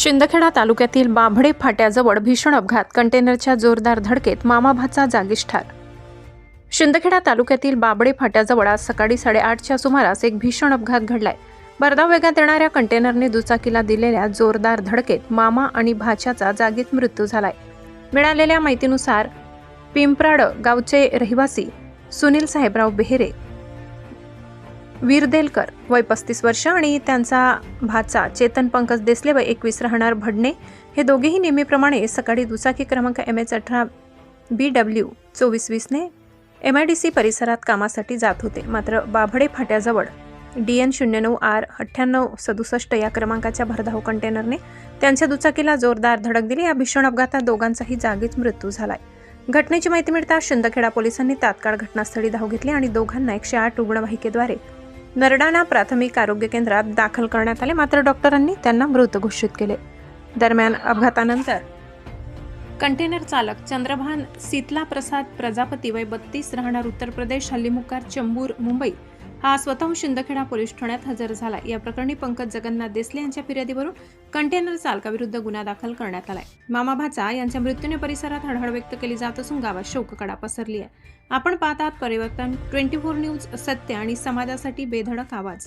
शिंदखेडा तालुक्यातील बाभडे फाट्याजवळ भीषण अपघात, कंटेनरच्या जोरदार धडकेत मामा भाचा जागीच ठार. शिंदखेडा तालुक्यातील बाभडे फाट्याजवळ आज सकाळी 8:30च्या सुमारास एक भीषण अपघात घडलाय. भरधाव वेगात येणाऱ्या कंटेनरने दुचाकीला दिलेल्या जोरदार धडकेत मामा आणि भाच्याचा जागीच मृत्यू झालाय. मिळालेल्या माहितीनुसार पिंपराड गावचे रहिवासी सुनील साहेबराव बेहेरे विरदेलकर वय 35 वर्ष आणि त्यांचा भाचा चेतन पंकज देसले वय 21 राहणार भडणे हे दोघेही नेहमीप्रमाणे सकाळी दुचाकी क्रमांक MH18 BW 2420 ने MIDC परिसरात कामासाठी जात होते. मात्र बाभडे फाट्याजवळ DN 09R 9867 या क्रमांकाच्या भरधाव कंटेनरने त्यांच्या दुचाकीला जोरदार धडक दिली. या भीषण अपघातात दोघांचाही जागीच मृत्यू झालाय. घटनेची माहिती मिळताच शिंदखेडा पोलिसांनी तात्काळ घटनास्थळी धाव घेतली आणि दोघांना 108 रुग्णवाहिकेद्वारे नरडाणा प्राथमिक आरोग्य केंद्रात दाखल करण्यात आले. मात्र डॉक्टरांनी त्यांना मृत घोषित केले. दरम्यान अपघातानंतर कंटेनर चालक चंद्रभान शीतला प्रसाद प्रजापती वय 32 राहणार उत्तर प्रदेश हल्लीमुक्कार चंबूर मुंबई हा स्वतःहून शिंदखेडा पोलीस ठाण्यात हजर झाला. या प्रकरणी पंकज जगन्नाथ देसले यांच्या फिर्यादीवरून कंटेनर चालकाविरुद्ध गुन्हा दाखल करण्यात आलाय. मामा भाचा यांच्या मृत्यूने परिसरात हळहळ व्यक्त केली जात असून गावात शोककळा पसरली आहे. आपण पाहतात परिवर्तन 24 न्यूज, सत्य आणि समाजासाठी बेधडक आवाज.